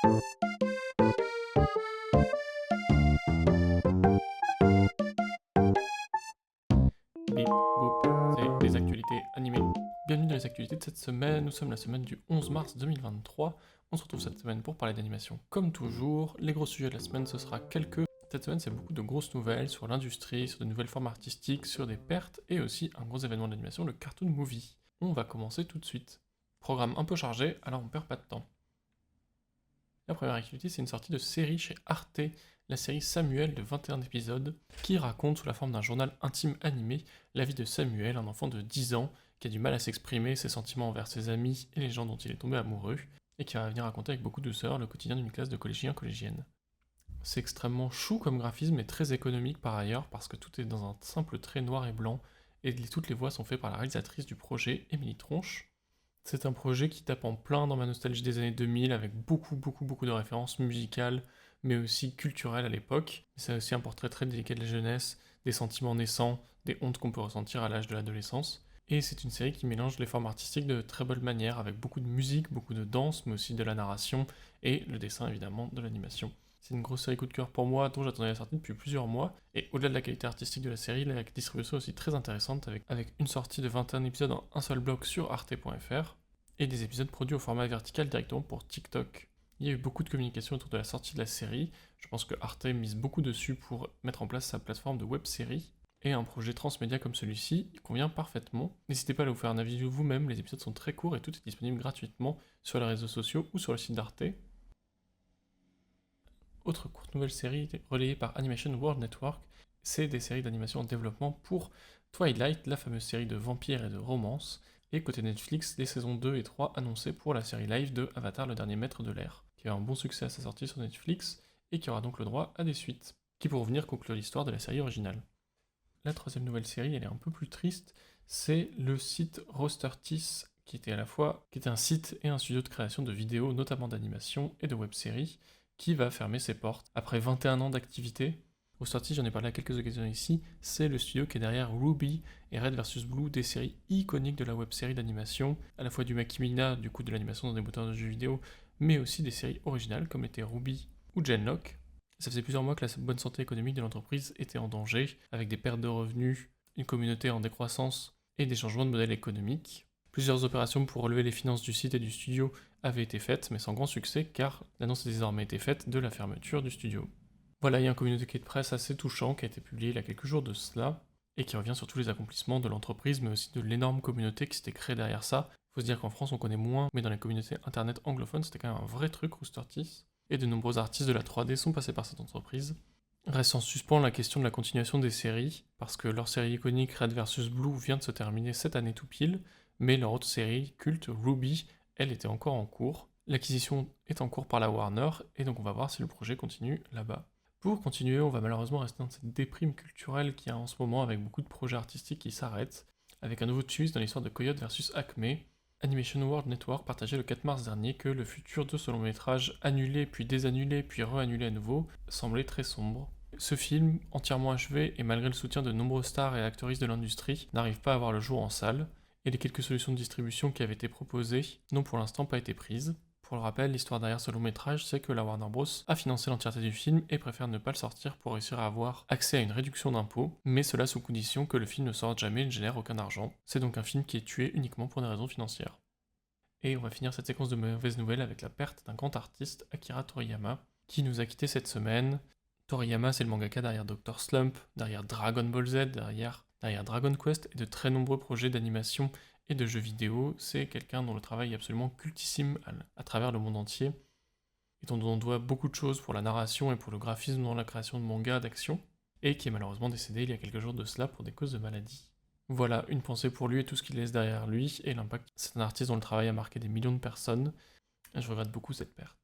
Bip, boop, c'est les actualités animées. Bienvenue dans les actualités de cette semaine, nous sommes la semaine du 11 mars 2023. On se retrouve cette semaine pour parler d'animation comme toujours. Les gros sujets de la semaine, ce sera quelques... Cette semaine, c'est beaucoup de grosses nouvelles sur l'industrie, sur de nouvelles formes artistiques, sur des pertes, et aussi un gros événement d'animation, le Cartoon Movie. On va commencer tout de suite. Programme un peu chargé, alors on perd pas de temps. La première activité, c'est une sortie de série chez Arte, la série Samuel de 21 épisodes, qui raconte sous la forme d'un journal intime animé la vie de Samuel, un enfant de 10 ans qui a du mal à s'exprimer ses sentiments envers ses amis et les gens dont il est tombé amoureux, et qui va venir raconter avec beaucoup de douceur le quotidien d'une classe de collégiens-collégiennes. C'est extrêmement chou comme graphisme et très économique par ailleurs, parce que tout est dans un simple trait noir et blanc, et toutes les voix sont faites par la réalisatrice du projet, Émilie Tronche. C'est un projet qui tape en plein dans ma nostalgie des années 2000 avec beaucoup de références musicales mais aussi culturelles à l'époque. C'est aussi un portrait très délicat de la jeunesse, des sentiments naissants, des hontes qu'on peut ressentir à l'âge de l'adolescence. Et c'est une série qui mélange les formes artistiques de très bonne manière avec beaucoup de musique, beaucoup de danse mais aussi de la narration et le dessin évidemment de l'animation. C'est une grosse série coup de cœur pour moi dont j'attendais la sortie depuis plusieurs mois, et au-delà de la qualité artistique de la série, la distribution est aussi très intéressante avec une sortie de 21 épisodes en un seul bloc sur arte.fr, et des épisodes produits au format vertical directement pour TikTok. Il y a eu beaucoup de communication autour de la sortie de la série, je pense que Arte mise beaucoup dessus pour mettre en place sa plateforme de web-série, et un projet transmédia comme celui-ci, il convient parfaitement. N'hésitez pas à vous faire un avis vous-même, les épisodes sont très courts et tout est disponible gratuitement sur les réseaux sociaux ou sur le site d'Arte. Autre courte nouvelle série relayée par Animation World Network, c'est des séries d'animation en développement pour Twilight, la fameuse série de vampires et de romance, et côté Netflix, les saisons 2 et 3 annoncées pour la série live de Avatar, le dernier maître de l'air, qui a eu un bon succès à sa sortie sur Netflix, et qui aura donc le droit à des suites, qui pourront venir conclure l'histoire de la série originale. La troisième nouvelle série, elle est un peu plus triste, c'est le site Rostertis, qui était un site et un studio de création de vidéos, notamment d'animation et de web-séries, qui va fermer ses portes après 21 ans d'activité. Rostertis, j'en ai parlé à quelques occasions ici, c'est le studio qui est derrière Ruby et Red vs Blue, des séries iconiques de la web-série d'animation, à la fois du Makimina, du coup de l'animation dans des moteurs de jeux vidéo, mais aussi des séries originales comme étaient Ruby ou Genlock. Ça faisait plusieurs mois que la bonne santé économique de l'entreprise était en danger, avec des pertes de revenus, une communauté en décroissance et des changements de modèle économique. Plusieurs opérations pour relever les finances du site et du studio avaient été faites, mais sans grand succès, car l'annonce a désormais été faite de la fermeture du studio. Voilà, il y a un communiqué de presse assez touchant qui a été publié il y a quelques jours de cela, et qui revient sur tous les accomplissements de l'entreprise, mais aussi de l'énorme communauté qui s'était créée derrière ça. Faut se dire qu'en France on connaît moins, mais dans les communautés internet anglophones c'était quand même un vrai truc, Rostertis, et de nombreux artistes de la 3D sont passés par cette entreprise. Reste en suspens la question de la continuation des séries, parce que leur série iconique Red vs Blue vient de se terminer cette année tout pile, mais leur autre série, culte Ruby, elle était encore en cours. L'acquisition est en cours par la Warner, et donc on va voir si le projet continue là-bas. Pour continuer, on va malheureusement rester dans cette déprime culturelle qu'il y a en ce moment avec beaucoup de projets artistiques qui s'arrêtent, avec un nouveau twist dans l'histoire de Coyote vs Acme. Animation World Network partageait le 4 mars dernier que le futur de ce long métrage, annulé puis désannulé puis re-annulé à nouveau, semblait très sombre. Ce film, entièrement achevé et malgré le soutien de nombreux stars et actrices de l'industrie, n'arrive pas à voir le jour en salle, et les quelques solutions de distribution qui avaient été proposées n'ont pour l'instant pas été prises. Pour le rappel, l'histoire derrière ce long métrage, c'est que la Warner Bros. A financé l'entièreté du film et préfère ne pas le sortir pour réussir à avoir accès à une réduction d'impôts, mais cela sous condition que le film ne sorte jamais et ne génère aucun argent. C'est donc un film qui est tué uniquement pour des raisons financières. Et on va finir cette séquence de mauvaises nouvelles avec la perte d'un grand artiste, Akira Toriyama, qui nous a quittés cette semaine. Toriyama, c'est le mangaka derrière Dr. Slump, derrière Dragon Ball Z, derrière Dragon Quest et de très nombreux projets d'animation et de jeux vidéo. C'est quelqu'un dont le travail est absolument cultissime à travers le monde entier, et dont on doit beaucoup de choses pour la narration et pour le graphisme dans la création de mangas d'action, et qui est malheureusement décédé il y a quelques jours de cela pour des causes de maladie. Voilà, une pensée pour lui et tout ce qu'il laisse derrière lui, et l'impact. C'est un artiste dont le travail a marqué des millions de personnes, et je regrette beaucoup cette perte.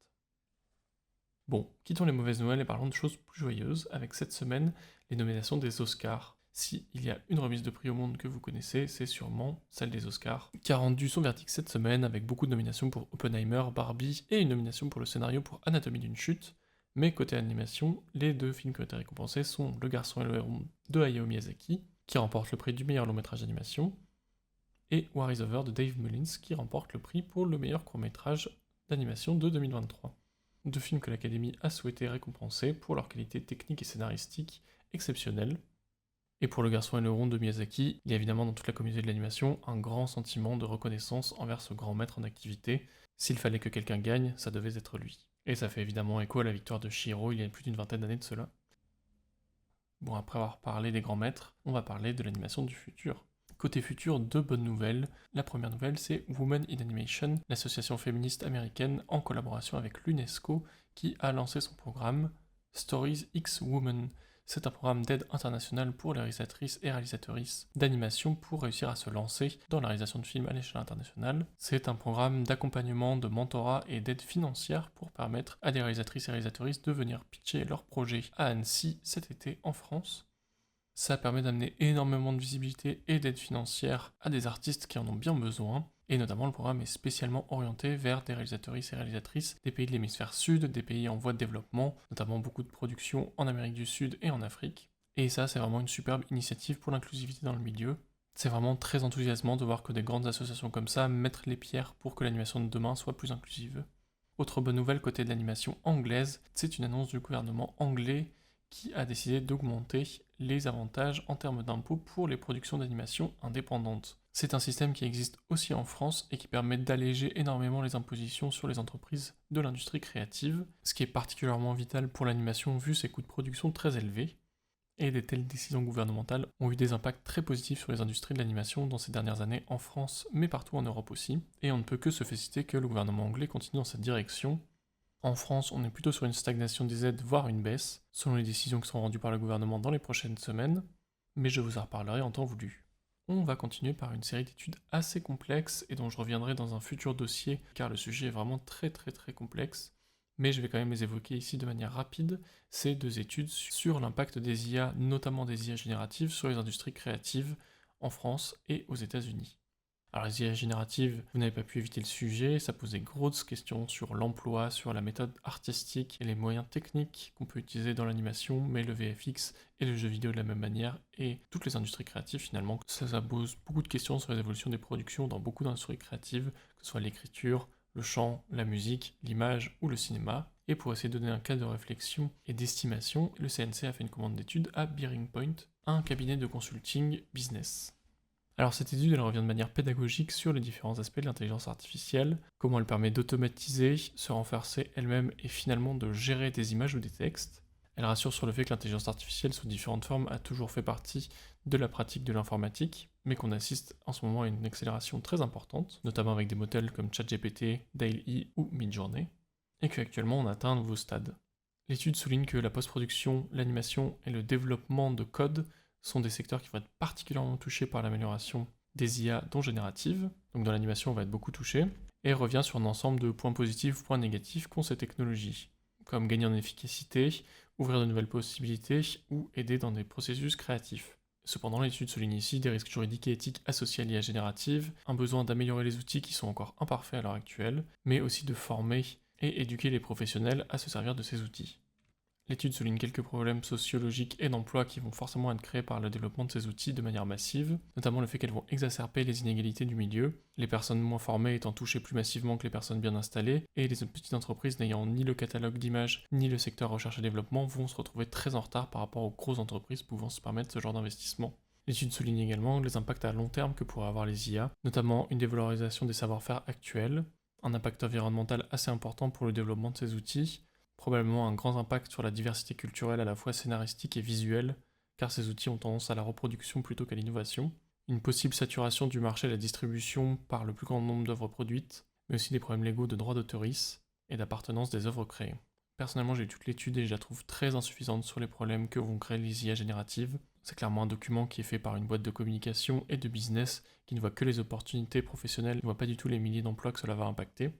Bon, quittons les mauvaises nouvelles et parlons de choses plus joyeuses, avec cette semaine les nominations des Oscars. Si il y a une remise de prix au monde que vous connaissez, c'est sûrement celle des Oscars, qui a rendu son verdict cette semaine avec beaucoup de nominations pour Oppenheimer, Barbie et une nomination pour le scénario pour Anatomie d'une chute. Mais côté animation, les deux films qui ont été récompensés sont Le Garçon et le Héron de Hayao Miyazaki, qui remporte le prix du meilleur long métrage d'animation, et War is Over de Dave Mullins, qui remporte le prix pour le meilleur court métrage d'animation de 2023. 2 films que l'Académie a souhaité récompenser pour leur qualité technique et scénaristique exceptionnelle. Et pour Le Garçon et le Rond de Miyazaki, il y a évidemment dans toute la communauté de l'animation un grand sentiment de reconnaissance envers ce grand maître en activité. S'il fallait que quelqu'un gagne, ça devait être lui. Et ça fait évidemment écho à la victoire de Chihiro il y a plus d'une vingtaine d'années de cela. Bon, après avoir parlé des grands maîtres, on va parler de l'animation du futur. Côté futur, 2 bonnes nouvelles. La première nouvelle, c'est Women in Animation, l'association féministe américaine en collaboration avec l'UNESCO, qui a lancé son programme Stories X Women. C'est un programme d'aide internationale pour les réalisatrices et réalisatrices d'animation pour réussir à se lancer dans la réalisation de films à l'échelle internationale. C'est un programme d'accompagnement, de mentorat et d'aide financière pour permettre à des réalisatrices et réalisatrices de venir pitcher leurs projets à Annecy cet été en France. Ça permet d'amener énormément de visibilité et d'aide financière à des artistes qui en ont bien besoin. Et notamment, le programme est spécialement orienté vers des réalisatrices et réalisatrices des pays de l'hémisphère sud, des pays en voie de développement, notamment beaucoup de productions en Amérique du Sud et en Afrique. Et ça, c'est vraiment une superbe initiative pour l'inclusivité dans le milieu. C'est vraiment très enthousiasmant de voir que des grandes associations comme ça mettent les pierres pour que l'animation de demain soit plus inclusive. Autre bonne nouvelle côté de l'animation anglaise, c'est une annonce du gouvernement anglais qui a décidé d'augmenter les avantages en termes d'impôts pour les productions d'animation indépendantes. C'est un système qui existe aussi en France et qui permet d'alléger énormément les impositions sur les entreprises de l'industrie créative, ce qui est particulièrement vital pour l'animation vu ses coûts de production très élevés. Et des telles décisions gouvernementales ont eu des impacts très positifs sur les industries de l'animation dans ces dernières années en France, mais partout en Europe aussi. Et on ne peut que se féliciter que le gouvernement anglais continue dans cette direction. En France, on est plutôt sur une stagnation des aides, voire une baisse, selon les décisions qui seront rendues par le gouvernement dans les prochaines semaines, mais je vous en reparlerai en temps voulu. On va continuer par une série d'études assez complexes et dont je reviendrai dans un futur dossier car le sujet est vraiment très complexe, mais je vais quand même les évoquer ici de manière rapide. Ces 2 études sur l'impact des IA, notamment des IA génératives, sur les industries créatives en France et aux États-Unis. Alors les IA génératives, vous n'avez pas pu éviter le sujet, ça pose des grosses questions sur l'emploi, sur la méthode artistique et les moyens techniques qu'on peut utiliser dans l'animation, mais le VFX et le jeu vidéo de la même manière, et toutes les industries créatives finalement. Ça pose beaucoup de questions sur les évolutions des productions dans beaucoup d'industries créatives, que ce soit l'écriture, le chant, la musique, l'image ou le cinéma. Et pour essayer de donner un cadre de réflexion et d'estimation, le CNC a fait une commande d'études à Bearing Point, un cabinet de consulting business. Alors cette étude, elle revient de manière pédagogique sur les différents aspects de l'intelligence artificielle, comment elle permet d'automatiser, se renforcer elle-même et finalement de gérer des images ou des textes. Elle rassure sur le fait que l'intelligence artificielle sous différentes formes a toujours fait partie de la pratique de l'informatique, mais qu'on assiste en ce moment à une accélération très importante, notamment avec des modèles comme ChatGPT, DALL-E ou Midjourney, et qu'actuellement on atteint un nouveau stade. L'étude souligne que la post-production, l'animation et le développement de code sont des secteurs qui vont être particulièrement touchés par l'amélioration des IA dont génératives, donc dans l'animation on va être beaucoup touché, et revient sur un ensemble de points positifs, points négatifs qu'ont ces technologies, comme gagner en efficacité, ouvrir de nouvelles possibilités ou aider dans des processus créatifs. Cependant, l'étude souligne ici des risques juridiques et éthiques associés à l'IA générative, un besoin d'améliorer les outils qui sont encore imparfaits à l'heure actuelle, mais aussi de former et éduquer les professionnels à se servir de ces outils. L'étude souligne quelques problèmes sociologiques et d'emploi qui vont forcément être créés par le développement de ces outils de manière massive, notamment le fait qu'elles vont exacerber les inégalités du milieu, les personnes moins formées étant touchées plus massivement que les personnes bien installées, et les petites entreprises n'ayant ni le catalogue d'images ni le secteur recherche et développement vont se retrouver très en retard par rapport aux grosses entreprises pouvant se permettre ce genre d'investissement. L'étude souligne également les impacts à long terme que pourraient avoir les IA, notamment une dévalorisation des savoir-faire actuels, un impact environnemental assez important pour le développement de ces outils, probablement un grand impact sur la diversité culturelle à la fois scénaristique et visuelle, car ces outils ont tendance à la reproduction plutôt qu'à l'innovation, une possible saturation du marché de la distribution par le plus grand nombre d'œuvres produites, mais aussi des problèmes légaux de droits d'auteurisme et d'appartenance des œuvres créées. Personnellement, j'ai lu toute l'étude et je la trouve très insuffisante sur les problèmes que vont créer les IA génératives. C'est clairement un document qui est fait par une boîte de communication et de business qui ne voit que les opportunités professionnelles, ne voit pas du tout les milliers d'emplois que cela va impacter.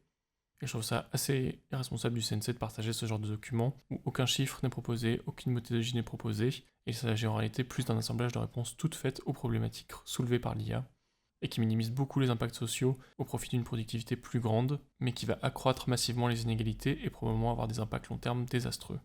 Et je trouve ça assez irresponsable du CNC de partager ce genre de document où aucun chiffre n'est proposé, aucune méthodologie n'est proposée, et il s'agit en réalité plus d'un assemblage de réponses toutes faites aux problématiques soulevées par l'IA, et qui minimise beaucoup les impacts sociaux au profit d'une productivité plus grande, mais qui va accroître massivement les inégalités et probablement avoir des impacts long terme désastreux.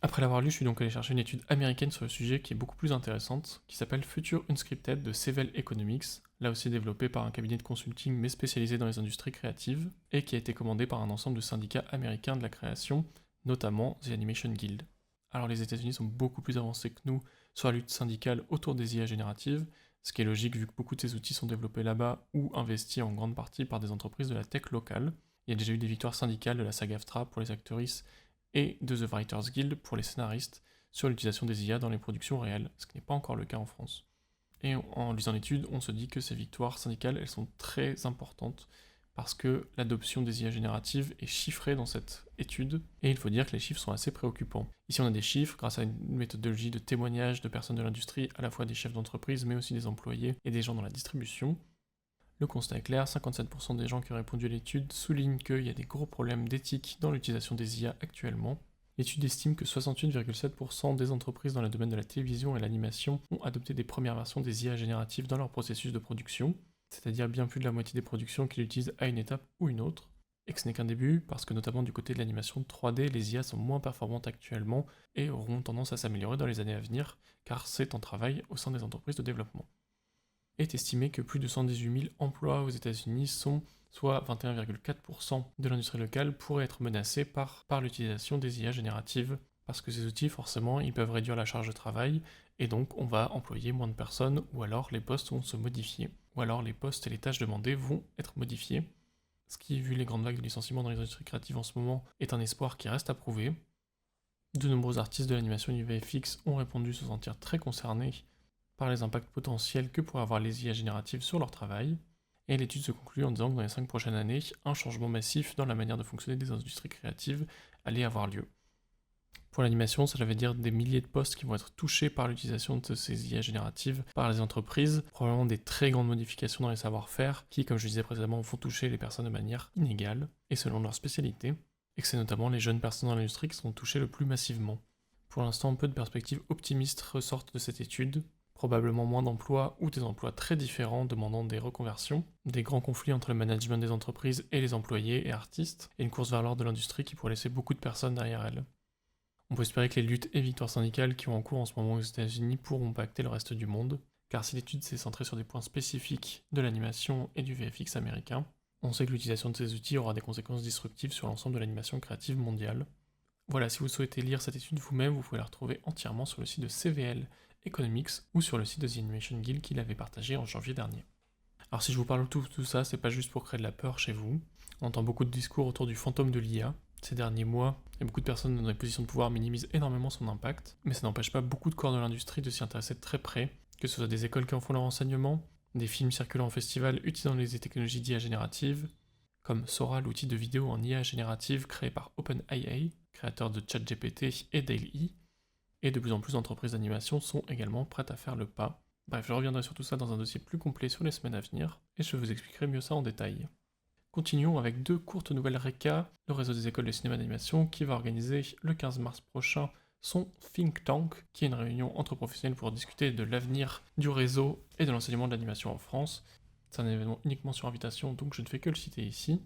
Après l'avoir lu, je suis donc allé chercher une étude américaine sur le sujet qui est beaucoup plus intéressante, qui s'appelle Future Unscripted de Sevel Economics, là aussi développé par un cabinet de consulting mais spécialisé dans les industries créatives, et qui a été commandé par un ensemble de syndicats américains de la création, notamment The Animation Guild. Alors les États-Unis sont beaucoup plus avancés que nous sur la lutte syndicale autour des IA génératives, ce qui est logique vu que beaucoup de ces outils sont développés là-bas ou investis en grande partie par des entreprises de la tech locale. Il y a déjà eu des victoires syndicales de la SAG-AFTRA pour les actrices et de The Writers Guild pour les scénaristes sur l'utilisation des IA dans les productions réelles, ce qui n'est pas encore le cas en France. Et en lisant l'étude, on se dit que ces victoires syndicales, elles sont très importantes parce que l'adoption des IA génératives est chiffrée dans cette étude, et il faut dire que les chiffres sont assez préoccupants. Ici on a des chiffres grâce à une méthodologie de témoignage de personnes de l'industrie, à la fois des chefs d'entreprise, mais aussi des employés et des gens dans la distribution. Le constat est clair, 57% des gens qui ont répondu à l'étude soulignent qu'il y a des gros problèmes d'éthique dans l'utilisation des IA actuellement. L'étude estime que 68,7% des entreprises dans le domaine de la télévision et l'animation ont adopté des premières versions des IA génératives dans leur processus de production, c'est-à-dire bien plus de la moitié des productions qui l'utilisent à une étape ou une autre, et que ce n'est qu'un début, parce que notamment du côté de l'animation 3D, les IA sont moins performantes actuellement et auront tendance à s'améliorer dans les années à venir, car c'est en travail au sein des entreprises de développement. Il est estimé que plus de 118 000 emplois aux États-Unis sont, soit 21,4% de l'industrie locale, pourraient être menacés par l'utilisation des IA génératives, parce que ces outils, forcément, ils peuvent réduire la charge de travail, et donc on va employer moins de personnes, ou alors les postes vont se modifier, ou alors les postes et les tâches demandées vont être modifiés, ce qui, vu les grandes vagues de licenciements dans les industries créatives en ce moment, est un espoir qui reste à prouver. De nombreux artistes de l'animation et du VFX ont répondu se sentir très concernés par les impacts potentiels que pourraient avoir les IA génératives sur leur travail, et l'étude se conclut en disant que dans les 5 prochaines années, un changement massif dans la manière de fonctionner des industries créatives allait avoir lieu. Pour l'animation, cela veut dire des milliers de postes qui vont être touchés par l'utilisation de ces IA génératives par les entreprises, probablement des très grandes modifications dans les savoir-faire qui, comme je disais précédemment, vont toucher les personnes de manière inégale et selon leur spécialité, et que c'est notamment les jeunes personnes dans l'industrie qui seront touchées le plus massivement. Pour l'instant, peu de perspectives optimistes ressortent de cette étude, probablement moins d'emplois ou des emplois très différents demandant des reconversions, des grands conflits entre le management des entreprises et les employés et artistes, et une course vers l'or de l'industrie qui pourrait laisser beaucoup de personnes derrière elle. On peut espérer que les luttes et victoires syndicales qui ont en cours en ce moment aux États-Unis pourront impacter le reste du monde, car si l'étude s'est centrée sur des points spécifiques de l'animation et du VFX américain, on sait que l'utilisation de ces outils aura des conséquences disruptives sur l'ensemble de l'animation créative mondiale. Voilà, si vous souhaitez lire cette étude vous-même, vous pouvez la retrouver entièrement sur le site de CVL Economics ou sur le site de The Animation Guild qui l'avait partagé en janvier dernier. Alors si je vous parle de tout ça, c'est pas juste pour créer de la peur chez vous. On entend beaucoup de discours autour du fantôme de l'IA ces derniers mois, et beaucoup de personnes dans les positions de pouvoir minimisent énormément son impact, mais ça n'empêche pas beaucoup de corps de l'industrie de s'y intéresser de très près, que ce soit des écoles qui en font leur enseignement, des films circulant en festival utilisant les technologies d'IA générative, comme Sora, l'outil de vidéo en IA générative créé par OpenAI, créateur de ChatGPT et DALL-E, et de plus en plus d'entreprises d'animation sont également prêtes à faire le pas. Bref, je reviendrai sur tout ça dans un dossier plus complet sur les semaines à venir, et je vous expliquerai mieux ça en détail. Continuons avec 2 courtes nouvelles RECA, le réseau des écoles de cinéma d'animation qui va organiser le 15 mars prochain son Think Tank, qui est une réunion entre professionnels pour discuter de l'avenir du réseau et de l'enseignement de l'animation en France. C'est un événement uniquement sur invitation, donc je ne fais que le citer ici.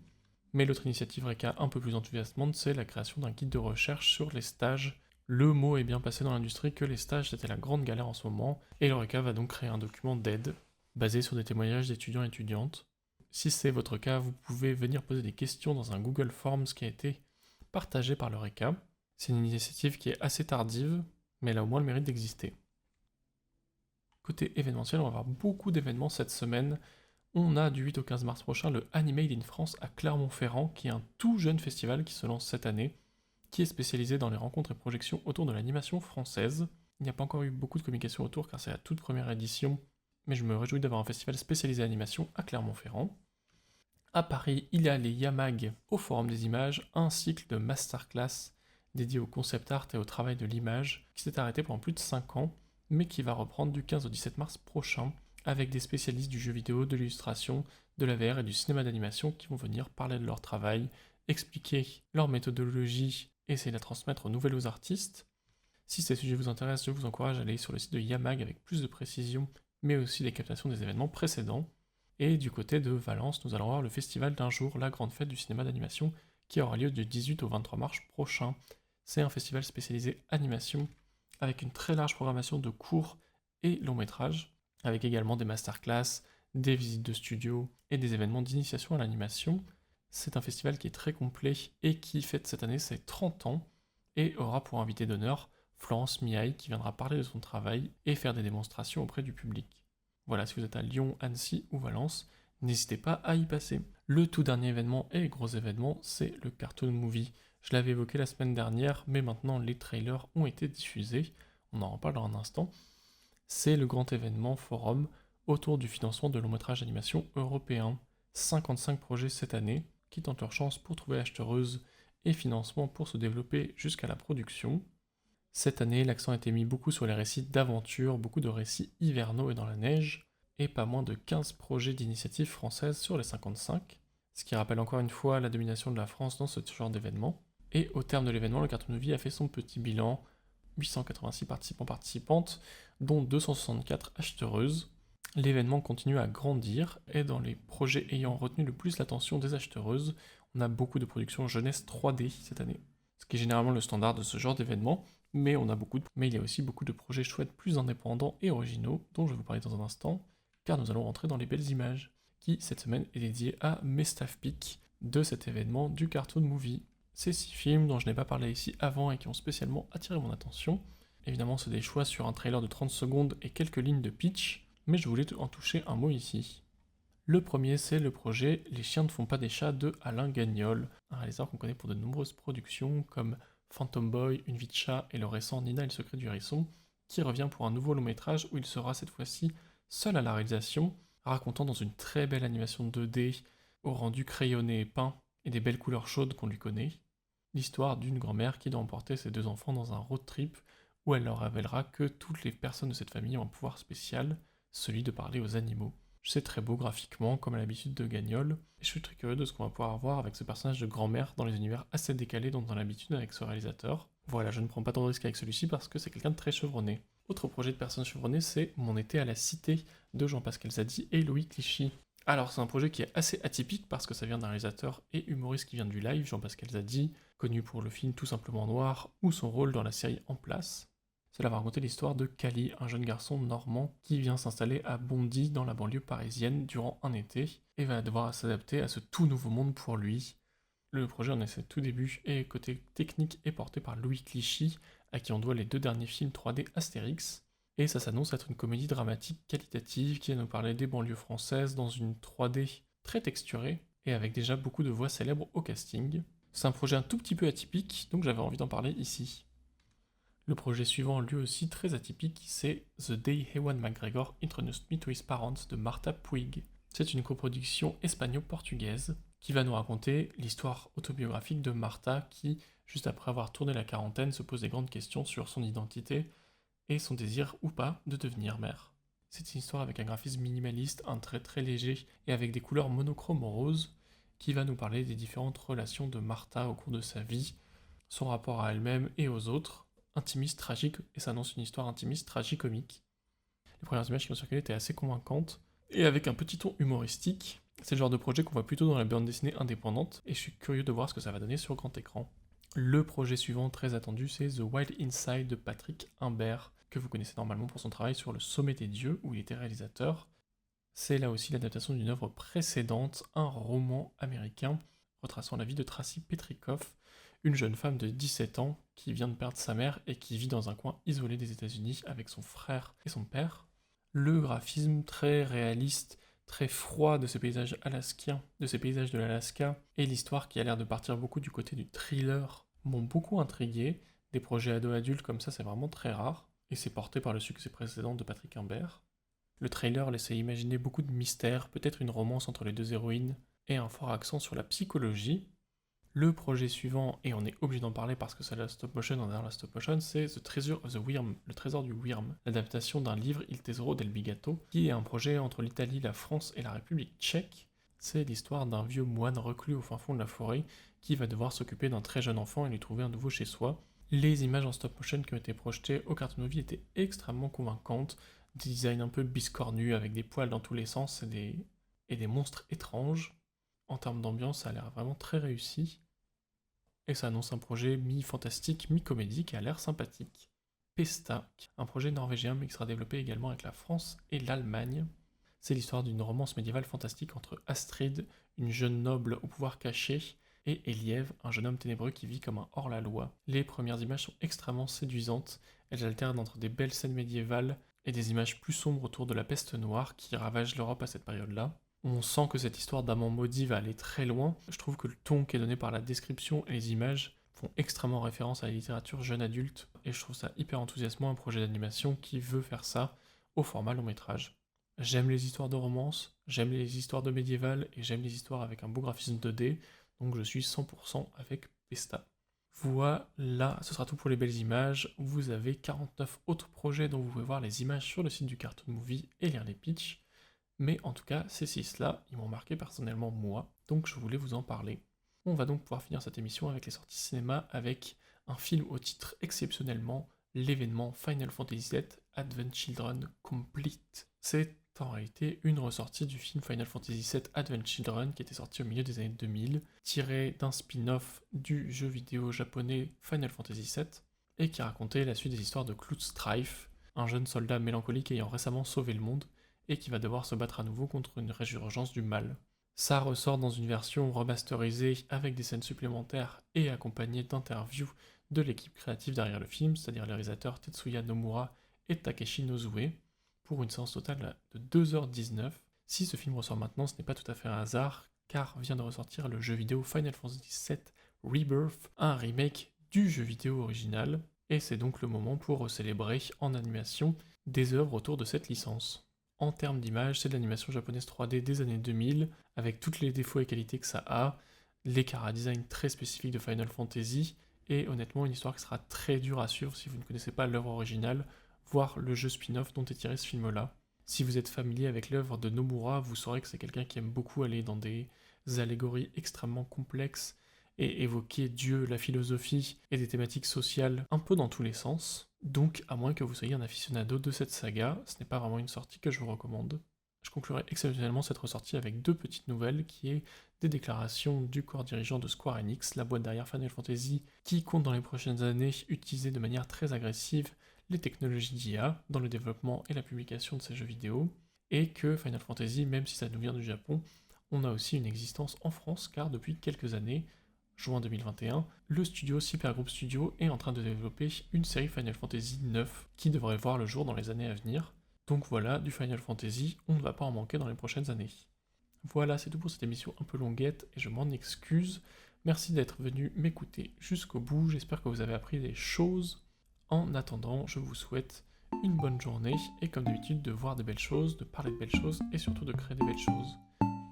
Mais l'autre initiative RECA un peu plus enthousiasmante, c'est la création d'un guide de recherche sur les stages. Le mot est bien passé dans l'industrie que les stages c'était la grande galère en ce moment, et l'Eureka va donc créer un document d'aide basé sur des témoignages d'étudiants et étudiantes. Si c'est votre cas, vous pouvez venir poser des questions dans un Google Forms qui a été partagé par l'Eureka. C'est une initiative qui est assez tardive, mais elle a au moins le mérite d'exister. Côté événementiel, on va avoir beaucoup d'événements cette semaine. On a du 8 au 15 mars prochain le Animate in France à Clermont-Ferrand, qui est un tout jeune festival qui se lance cette année, qui est spécialisé dans les rencontres et projections autour de l'animation française. Il n'y a pas encore eu beaucoup de communication autour car c'est la toute première édition, mais je me réjouis d'avoir un festival spécialisé animation à Clermont-Ferrand. À Paris, il y a les YAMAG au Forum des Images, un cycle de masterclass dédié au concept art et au travail de l'image, qui s'est arrêté pendant plus de 5 ans, mais qui va reprendre du 15 au 17 mars prochain, avec des spécialistes du jeu vidéo, de l'illustration, de la VR et du cinéma d'animation qui vont venir parler de leur travail, expliquer leur méthodologie et essayer de la transmettre aux nouveaux artistes. Si ces sujets vous intéressent, je vous encourage à aller sur le site de YAMAG avec plus de précision, mais aussi les captations des événements précédents. Et du côté de Valence, nous allons avoir le festival d'un jour, la grande fête du cinéma d'animation, qui aura lieu du 18 au 23 mars prochain. C'est un festival spécialisé animation, avec une très large programmation de courts et longs métrages, avec également des masterclass, des visites de studio et des événements d'initiation à l'animation. C'est un festival qui est très complet et qui fête cette année ses 30 ans et aura pour invité d'honneur Florence Miaille qui viendra parler de son travail et faire des démonstrations auprès du public. Voilà, si vous êtes à Lyon, Annecy ou Valence, n'hésitez pas à y passer. Le tout dernier événement et gros événement, c'est le Cartoon Movie. Je l'avais évoqué la semaine dernière, mais maintenant les trailers ont été diffusés. On en reparle dans un instant. C'est le grand événement forum autour du financement de long-métrage d'animation européen. 55 projets cette année qui tentent leur chance pour trouver acheteuses et financement pour se développer jusqu'à la production. Cette année, l'accent a été mis beaucoup sur les récits d'aventure, beaucoup de récits hivernaux et dans la neige, et pas moins de 15 projets d'initiatives françaises sur les 55, ce qui rappelle encore une fois la domination de la France dans ce genre d'événement. Et au terme de l'événement, le Cartoon Movie a fait son petit bilan, 886 participantes, dont 264 acheteuses. L'événement continue à grandir, et dans les projets ayant retenu le plus l'attention des acheteuses, on a beaucoup de productions jeunesse 3D cette année, ce qui est généralement le standard de ce genre d'événement, mais il y a aussi beaucoup de projets chouettes plus indépendants et originaux, dont je vais vous parler dans un instant, car nous allons rentrer dans les belles images, qui cette semaine est dédiée à mes staff picks de cet événement du Cartoon Movie. Ces 6 films dont je n'ai pas parlé ici avant et qui ont spécialement attiré mon attention. Évidemment, c'est des choix sur un trailer de 30 secondes et quelques lignes de pitch, mais je voulais en toucher un mot ici. Le premier, c'est le projet Les chiens ne font pas des chats de Alain Gagnol, un réalisateur qu'on connaît pour de nombreuses productions comme Phantom Boy, Une vie de chat et le récent Nina et le secret du hérisson, qui revient pour un nouveau long métrage où il sera cette fois-ci seul à la réalisation, racontant dans une très belle animation 2D, au rendu crayonné et peint, et des belles couleurs chaudes qu'on lui connaît, l'histoire d'une grand-mère qui doit emporter ses 2 enfants dans un road trip où elle leur révélera que toutes les personnes de cette famille ont un pouvoir spécial, celui de parler aux animaux. C'est très beau graphiquement, comme à l'habitude de Gagnol, et je suis très curieux de ce qu'on va pouvoir voir avec ce personnage de grand-mère dans les univers assez décalés dont on a l'habitude avec ce réalisateur. Voilà, je ne prends pas tant de risques avec celui-ci parce que c'est quelqu'un de très chevronné. Autre projet de personne chevronnée, c'est Mon été à la cité de Jean-Pascal Zadi et Louis Clichy. Alors c'est un projet qui est assez atypique parce que ça vient d'un réalisateur et humoriste qui vient du live, Jean-Pascal Zadi, connu pour le film Tout simplement noir ou son rôle dans la série En place. Cela va raconter l'histoire de Cali, un jeune garçon normand qui vient s'installer à Bondy dans la banlieue parisienne durant un été et va devoir s'adapter à ce tout nouveau monde pour lui. Le projet en est ses tout débuts et côté technique est porté par Louis Clichy, à qui on doit les 2 derniers films 3D Astérix, et ça s'annonce être une comédie dramatique qualitative qui va nous parler des banlieues françaises dans une 3D très texturée et avec déjà beaucoup de voix célèbres au casting. C'est un projet un tout petit peu atypique, donc j'avais envie d'en parler ici. Le projet suivant, lui aussi très atypique, c'est The Day Ewan McGregor Introduced Me to His Parents de Marta Puig. C'est une coproduction espagnole-portugaise qui va nous raconter l'histoire autobiographique de Marta qui, juste après avoir tourné la quarantaine, se pose des grandes questions sur son identité et son désir ou pas de devenir mère. C'est une histoire avec un graphisme minimaliste, un trait très léger et avec des couleurs monochromes roses qui va nous parler des différentes relations de Marta au cours de sa vie, son rapport à elle-même et aux autres, intimiste, tragique, et ça annonce une histoire intimiste, tragicomique. Les premières images qui ont circulé étaient assez convaincantes, et avec un petit ton humoristique. C'est le genre de projet qu'on voit plutôt dans la bande dessinée indépendante, et je suis curieux de voir ce que ça va donner sur grand écran. Le projet suivant très attendu, c'est The Wild Inside de Patrick Imbert, que vous connaissez normalement pour son travail sur Le Sommet des Dieux, où il était réalisateur. C'est là aussi l'adaptation d'une œuvre précédente, un roman américain, retraçant la vie de Tracy Petrikoff, une jeune femme de 17 ans qui vient de perdre sa mère et qui vit dans un coin isolé des États-Unis avec son frère et son père. Le graphisme très réaliste, très froid de ces paysages alaskiens, de ces paysages de l'Alaska, et l'histoire qui a l'air de partir beaucoup du côté du thriller, m'ont beaucoup intrigué. Des projets ado-adultes comme ça, c'est vraiment très rare, et c'est porté par le succès précédent de Patrick Imbert. Le trailer laissait imaginer beaucoup de mystères, peut-être une romance entre les 2 héroïnes, et un fort accent sur la psychologie. Le projet suivant, et on est obligé d'en parler parce que c'est la stop motion, dans la stop motion, c'est The Treasure of the Worm, le trésor du Wyrm, l'adaptation d'un livre Il Tesoro del Bigato, qui est un projet entre l'Italie, la France et la République tchèque. C'est l'histoire d'un vieux moine reclus au fin fond de la forêt qui va devoir s'occuper d'un très jeune enfant et lui trouver un nouveau chez soi. Les images en stop motion qui ont été projetées au Cartoon Movie étaient extrêmement convaincantes, des designs un peu biscornus avec des poils dans tous les sens et des monstres étranges. En termes d'ambiance, ça a l'air vraiment très réussi. Et ça annonce un projet mi-fantastique, mi-comédie qui a l'air sympathique. Pesta, un projet norvégien mais qui sera développé également avec la France et l'Allemagne. C'est l'histoire d'une romance médiévale fantastique entre Astrid, une jeune noble au pouvoir caché, et Eliève, un jeune homme ténébreux qui vit comme un hors-la-loi. Les premières images sont extrêmement séduisantes, elles alternent entre des belles scènes médiévales et des images plus sombres autour de la peste noire qui ravage l'Europe à cette période-là. On sent que cette histoire d'amant maudit va aller très loin. Je trouve que le ton qui est donné par la description et les images font extrêmement référence à la littérature jeune adulte, et je trouve ça hyper enthousiasmant, un projet d'animation qui veut faire ça au format long métrage. J'aime les histoires de romance, j'aime les histoires de médiéval, et j'aime les histoires avec un beau graphisme 2D, donc je suis 100% avec Pesta. Voilà, ce sera tout pour les belles images. Vous avez 49 autres projets dont vous pouvez voir les images sur le site du Cartoon Movie et lire les pitchs. Mais en tout cas, ces 6-là, ils m'ont marqué personnellement moi, donc je voulais vous en parler. On va donc pouvoir finir cette émission avec les sorties cinéma avec un film au titre exceptionnellement l'événement Final Fantasy VII Advent Children Complete. C'est en réalité une ressortie du film Final Fantasy VII Advent Children qui était sorti au milieu des années 2000, tiré d'un spin-off du jeu vidéo japonais Final Fantasy VII, et qui racontait la suite des histoires de Cloud Strife, un jeune soldat mélancolique ayant récemment sauvé le monde, et qui va devoir se battre à nouveau contre une résurgence du mal. Ça ressort dans une version remasterisée avec des scènes supplémentaires et accompagnée d'interviews de l'équipe créative derrière le film, c'est-à-dire les réalisateurs Tetsuya Nomura et Takeshi Nozue, pour une séance totale de 2h19. Si ce film ressort maintenant, ce n'est pas tout à fait un hasard, car vient de ressortir le jeu vidéo Final Fantasy VII Rebirth, un remake du jeu vidéo original, et c'est donc le moment pour célébrer en animation des œuvres autour de cette licence. En termes d'image, c'est de l'animation japonaise 3D des années 2000, avec tous les défauts et qualités que ça a, les chara-design très spécifiques de Final Fantasy, et honnêtement une histoire qui sera très dure à suivre si vous ne connaissez pas l'œuvre originale, voire le jeu spin-off dont est tiré ce film-là. Si vous êtes familier avec l'œuvre de Nomura, vous saurez que c'est quelqu'un qui aime beaucoup aller dans des allégories extrêmement complexes et évoquer Dieu, la philosophie et des thématiques sociales un peu dans tous les sens. Donc, à moins que vous soyez un aficionado de cette saga, ce n'est pas vraiment une sortie que je vous recommande. Je conclurai exceptionnellement cette ressortie avec 2 petites nouvelles, qui est des déclarations du corps dirigeant de Square Enix, la boîte derrière Final Fantasy, qui compte dans les prochaines années utiliser de manière très agressive les technologies d'IA dans le développement et la publication de ces jeux vidéo, et que Final Fantasy, même si ça nous vient du Japon, on a aussi une existence en France, car depuis quelques années, juin 2021, le studio Supergroup Studio est en train de développer une série Final Fantasy 9 qui devrait voir le jour dans les années à venir. Donc voilà, du Final Fantasy, on ne va pas en manquer dans les prochaines années. Voilà, c'est tout pour cette émission un peu longuette et je m'en excuse. Merci d'être venu m'écouter jusqu'au bout, j'espère que vous avez appris des choses. En attendant, je vous souhaite une bonne journée et comme d'habitude de voir des belles choses, de parler de belles choses et surtout de créer des belles choses.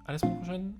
À la semaine prochaine!